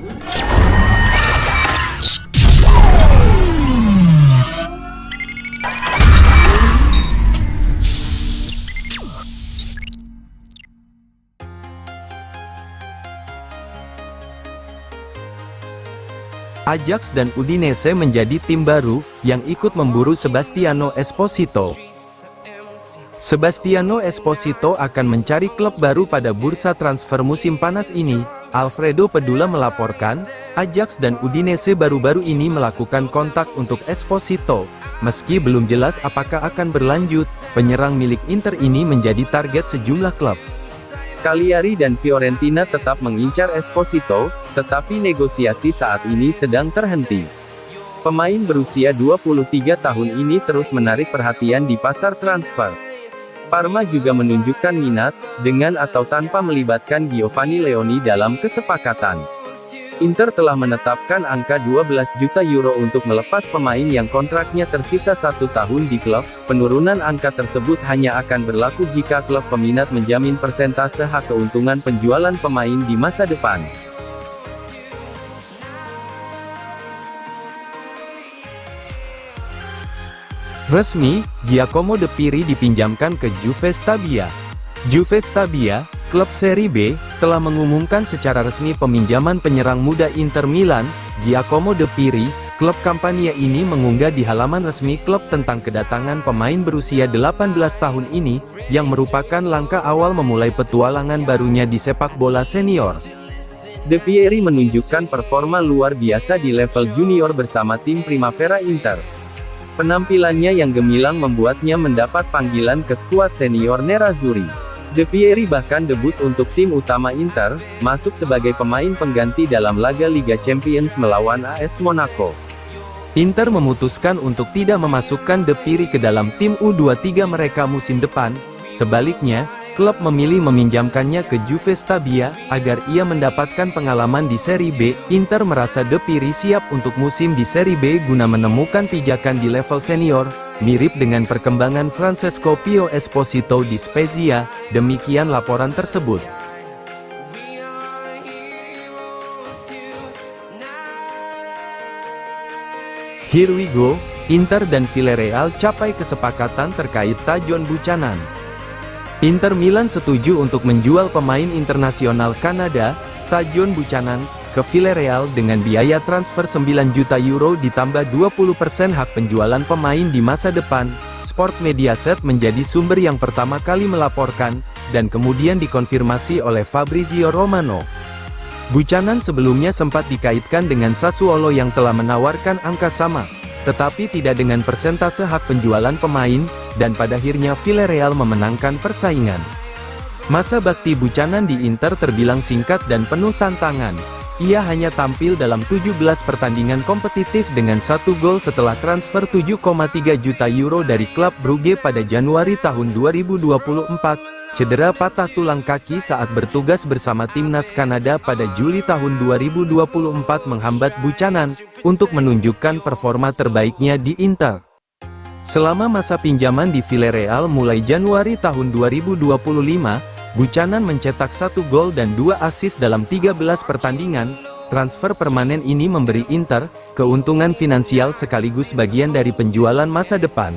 Ajax dan Udinese menjadi tim baru, yang ikut memburu Sebastiano Esposito. Sebastiano Esposito akan mencari klub baru pada bursa transfer musim panas ini. Alfredo Pedula melaporkan, Ajax dan Udinese baru-baru ini melakukan kontak untuk Esposito. Meski belum jelas apakah akan berlanjut, penyerang milik Inter ini menjadi target sejumlah klub. Cagliari dan Fiorentina tetap mengincar Esposito, tetapi negosiasi saat ini sedang terhenti. Pemain berusia 23 tahun ini terus menarik perhatian di pasar transfer. Parma juga menunjukkan minat, dengan atau tanpa melibatkan Giovanni Leoni dalam kesepakatan. Inter telah menetapkan angka 12 juta euro untuk melepas pemain yang kontraknya tersisa 1 tahun di klub. Penurunan angka tersebut hanya akan berlaku jika klub peminat menjamin persentase hak keuntungan penjualan pemain di masa depan. Resmi, Giacomo De Piri dipinjamkan ke Juve Stabia. Juve Stabia, klub Serie B, telah mengumumkan secara resmi peminjaman penyerang muda Inter Milan, Giacomo De Piri. Klub Campania ini mengunggah di halaman resmi klub tentang kedatangan pemain berusia 18 tahun ini, yang merupakan langkah awal memulai petualangan barunya di sepak bola senior. De Piri menunjukkan performa luar biasa di level junior bersama tim Primavera Inter. Penampilannya yang gemilang membuatnya mendapat panggilan ke skuad senior Nerazzurri. De Piri bahkan debut untuk tim utama Inter, masuk sebagai pemain pengganti dalam laga Liga Champions melawan AS Monaco. Inter memutuskan untuk tidak memasukkan De Piri ke dalam tim U23 mereka musim depan. Sebaliknya, klub memilih meminjamkannya ke Juve Stabia, agar ia mendapatkan pengalaman di Serie B. Inter merasa De Piri siap untuk musim di Serie B guna menemukan pijakan di level senior, mirip dengan perkembangan Francesco Pio Esposito di Spezia. Demikian laporan tersebut. Here we go, Inter dan Villarreal capai kesepakatan terkait Tajon Buchanan. Inter Milan setuju untuk menjual pemain internasional Kanada, Tajon Buchanan, ke Villarreal dengan biaya transfer 9 juta euro ditambah 20% hak penjualan pemain di masa depan. Sport Mediaset menjadi sumber yang pertama kali melaporkan, dan kemudian dikonfirmasi oleh Fabrizio Romano. Buchanan sebelumnya sempat dikaitkan dengan Sassuolo yang telah menawarkan angka sama, tetapi tidak dengan persentase hak penjualan pemain, dan pada akhirnya Villarreal memenangkan persaingan. Masa bakti Buchanan di Inter terbilang singkat dan penuh tantangan. Ia hanya tampil dalam 17 pertandingan kompetitif dengan 1 gol setelah transfer 7,3 juta euro dari klub Brugge pada Januari tahun 2024. Cedera patah tulang kaki saat bertugas bersama timnas Kanada pada Juli tahun 2024 menghambat Buchanan untuk menunjukkan performa terbaiknya di Inter. Selama masa pinjaman di Villarreal mulai Januari tahun 2025, Buchanan mencetak 1 gol dan 2 assist dalam 13 pertandingan. Transfer permanen ini memberi Inter keuntungan finansial sekaligus bagian dari penjualan masa depan.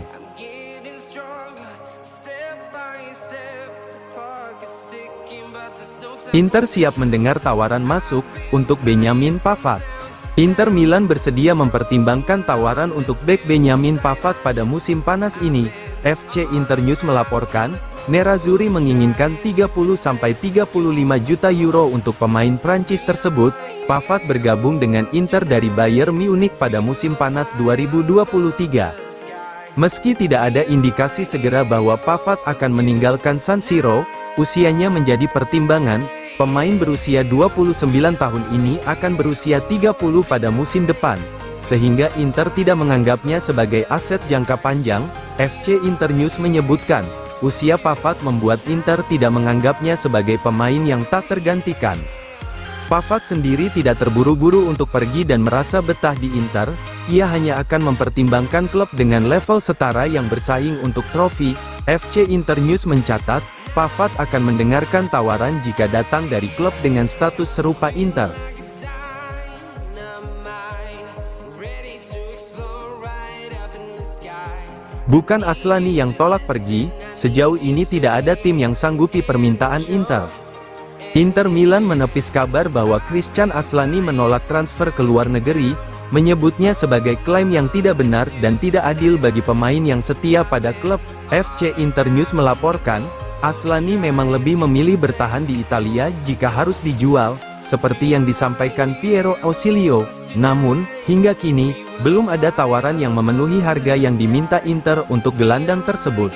Inter siap mendengar tawaran masuk untuk Benjamin Pavard. Inter Milan bersedia mempertimbangkan tawaran untuk bek Benjamin Pavard pada musim panas ini. FC Internews melaporkan, Nerazzurri menginginkan 30-35 juta euro untuk pemain Prancis tersebut. Pavard bergabung dengan Inter dari Bayern Munich pada musim panas 2023. Meski tidak ada indikasi segera bahwa Pavard akan meninggalkan San Siro, usianya menjadi pertimbangan. Pemain berusia 29 tahun ini akan berusia 30 pada musim depan, sehingga Inter tidak menganggapnya sebagai aset jangka panjang. FC Internews menyebutkan, usia Pavard membuat Inter tidak menganggapnya sebagai pemain yang tak tergantikan. Pavard sendiri tidak terburu-buru untuk pergi dan merasa betah di Inter. Ia hanya akan mempertimbangkan klub dengan level setara yang bersaing untuk trofi. FC Internews mencatat, Pavard akan mendengarkan tawaran jika datang dari klub dengan status serupa Inter. Bukan Aslani yang tolak pergi, sejauh ini tidak ada tim yang sanggupi permintaan Inter. Inter Milan menepis kabar bahwa Christian Aslani menolak transfer ke luar negeri, menyebutnya sebagai klaim yang tidak benar dan tidak adil bagi pemain yang setia pada klub. FC Internews melaporkan, Aslani memang lebih memilih bertahan di Italia jika harus dijual, seperti yang disampaikan Piero Ausilio. Namun, hingga kini, belum ada tawaran yang memenuhi harga yang diminta Inter untuk gelandang tersebut.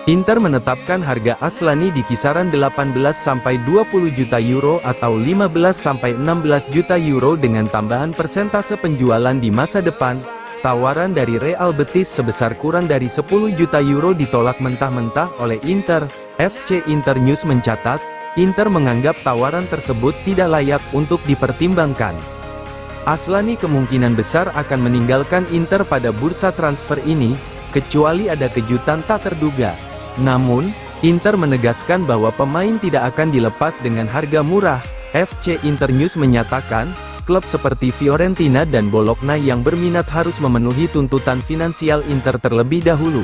Inter menetapkan harga Aslani di kisaran 18-20 juta euro atau 15-16 juta euro dengan tambahan persentase penjualan di masa depan. Tawaran dari Real Betis sebesar kurang dari 10 juta euro ditolak mentah-mentah oleh Inter. FC Internews mencatat, Inter menganggap tawaran tersebut tidak layak untuk dipertimbangkan. Aslani kemungkinan besar akan meninggalkan Inter pada bursa transfer ini, kecuali ada kejutan tak terduga. Namun, Inter menegaskan bahwa pemain tidak akan dilepas dengan harga murah. FC Internews menyatakan, klub seperti Fiorentina dan Bologna yang berminat harus memenuhi tuntutan finansial Inter terlebih dahulu.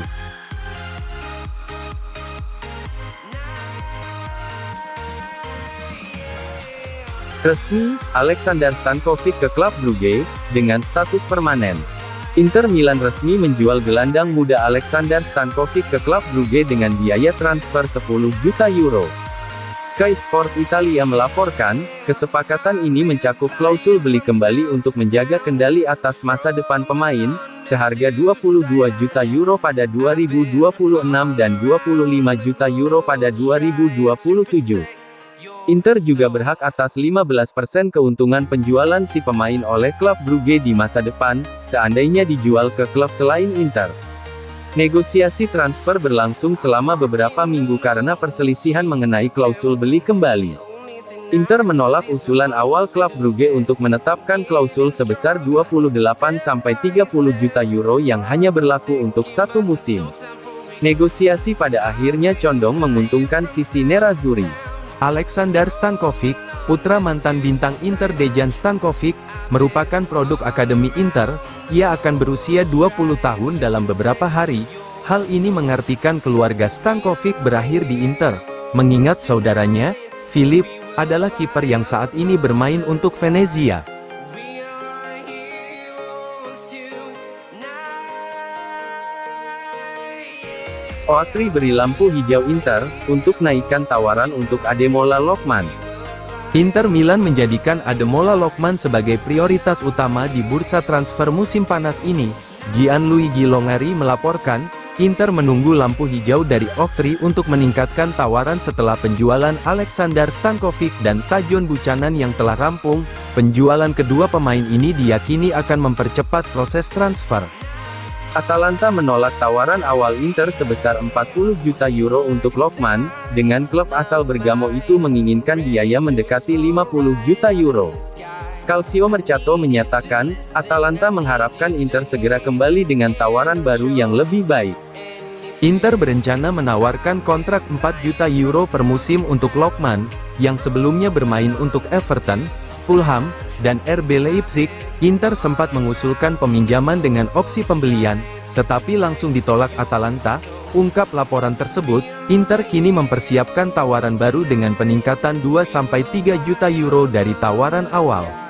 Resmi, Aleksandar Stankovic ke klub Brugge, dengan status permanen. Inter Milan resmi menjual gelandang muda Aleksandar Stankovic ke klub Brugge dengan biaya transfer 10 juta euro. Sky Sport Italia melaporkan, kesepakatan ini mencakup klausul beli kembali untuk menjaga kendali atas masa depan pemain, seharga 22 juta euro pada 2026 dan 25 juta euro pada 2027. Inter juga berhak atas 15% keuntungan penjualan si pemain oleh klub Brugge di masa depan, seandainya dijual ke klub selain Inter. Negosiasi transfer berlangsung selama beberapa minggu karena perselisihan mengenai klausul beli kembali. Inter menolak usulan awal klub Brugge untuk menetapkan klausul sebesar 28-30 juta euro yang hanya berlaku untuk satu musim. Negosiasi pada akhirnya condong menguntungkan sisi nerazzurri. Aleksandar Stankovic, putra mantan bintang Inter Dejan Stankovic, merupakan produk Akademi Inter. Ia akan berusia 20 tahun dalam beberapa hari. Hal ini mengartikan keluarga Stankovic berakhir di Inter, mengingat saudaranya, Filip, adalah kiper yang saat ini bermain untuk Venezia. Oatri beri lampu hijau Inter, untuk naikkan tawaran untuk Ademola Lookman. Inter Milan menjadikan Ademola Lookman sebagai prioritas utama di bursa transfer musim panas ini. Gianluigi Longari melaporkan, Inter menunggu lampu hijau dari Oatri untuk meningkatkan tawaran setelah penjualan Aleksandar Stankovic dan Tajon Buchanan yang telah rampung. Penjualan kedua pemain ini diyakini akan mempercepat proses transfer. Atalanta menolak tawaran awal Inter sebesar 40 juta euro untuk Lookman, dengan klub asal Bergamo itu menginginkan biaya mendekati 50 juta euro. Calcio Mercato menyatakan, Atalanta mengharapkan Inter segera kembali dengan tawaran baru yang lebih baik. Inter berencana menawarkan kontrak 4 juta euro per musim untuk Lookman, yang sebelumnya bermain untuk Everton, Fulham, dan RB Leipzig. Inter sempat mengusulkan peminjaman dengan opsi pembelian, tetapi langsung ditolak Atalanta. Ungkap laporan tersebut, Inter kini mempersiapkan tawaran baru dengan peningkatan 2-3 juta euro dari tawaran awal.